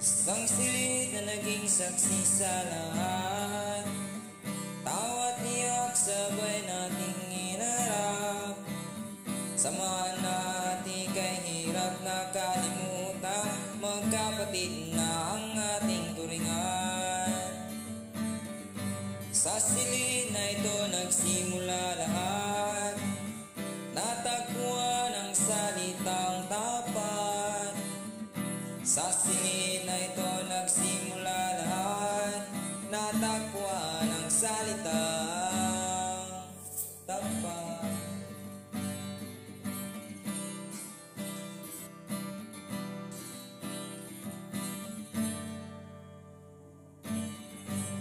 Isang silid na naging saksi sa lahat, tawa't iyak sabay nating inarap. Samahan natin kay hirap na kalimutan, magkapatid na ang ating turingan. Sa silid na ito nagsimula lahat, natagpuan ang salitang tapat. Sa silid na ito nagsimula lahat, natagpuan ang salitang tapat.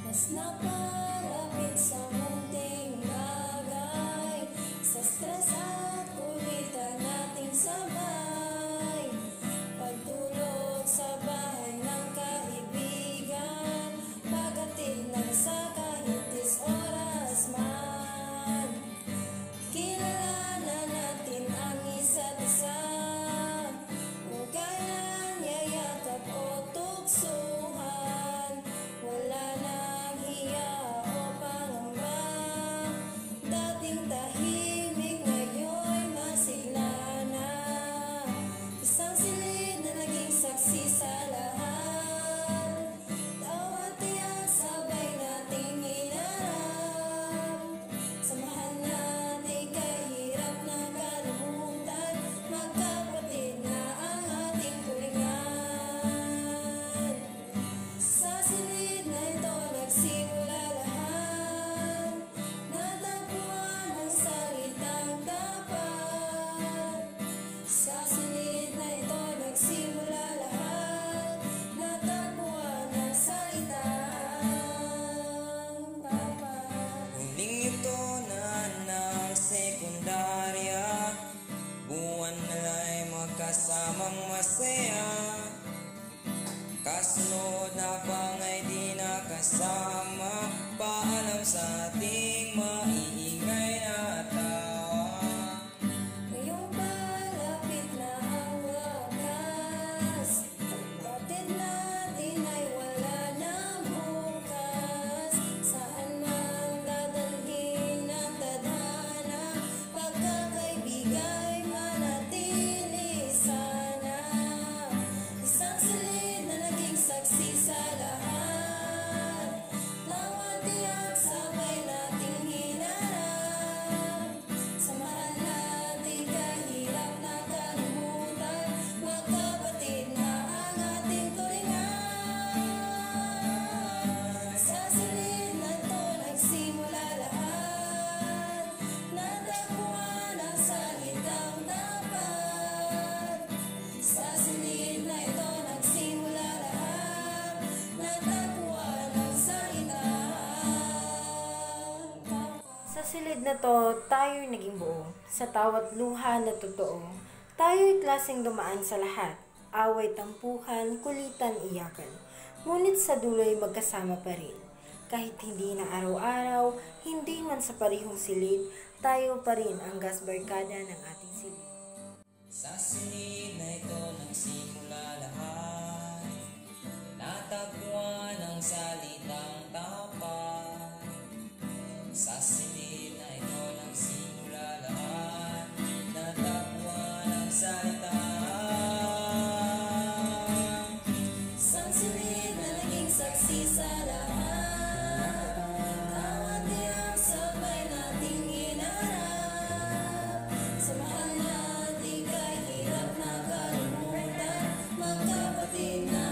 Mas napalapit sa munting bagay, sa stress at kulitan nating sabay. Pagtulog sa bahay ng kaibigan, paghatid ng sa kahit oras man. Kilala natin ang isa't isa, kung kailan yayakap o tuksuhan. Wala nang hiya o pangamba, dating tahimik ngayon'y masigla na. Isang silid na naging saksi sa lahat, tawa't iyak sabay nating hinarap. Samahan natin kay hirap na kalimutan, magkapatid na ang ating turingan. Sa silid na ito nagsimula lahat, natagpuan ang salitang tapat. Sa silid na ito nagsimula lahat, natagpuan ang salitang tapat. Huling ito na ng sekundarya, buwan nala'y magkasamang masaya. Kasunod na pangay di nakasama, paalam sa ating maiingay na tawa. Ngayong palapit na ang wakas, batid natin ay wala nang bukas. Saan man dadalhin ang tadhana, pagkakaibigay manatili sana. Isang silid na naging saksi sa lahat, tawa't iyak sabay nating hinarap. Samahan natin kahirap na kalimutan, magkapatid na ang ating turingan. Sa silid na ito nagsimula lahat, natagpuan ang salitang tapat. Sa silid na ito nagsimula lahat, natagpuan ang salitang tapat. Sa silid na to, tayo'y naging buo. Sa tawat luha na totoo, tayo'y klaseng dumaan sa lahat. Away, tampuhan, kulitan, iyakan. Ngunit sa dulo'y magkasama pa rin. Kahit hindi na araw-araw, hindi man sa parihong silid, tayo pa rin ang gasbarkada ng ating silid. Sa silid na ito nagsimula lahat, natagpuan ang salitang tapat. Sa silid na ito nagsimula lahat, natagpuan ang salitang. Isang silid na naging saksi sa lahat, tawa't iyak sabay nating hinarap. Samahan natin kay hirap na kalimutan, magkapatid na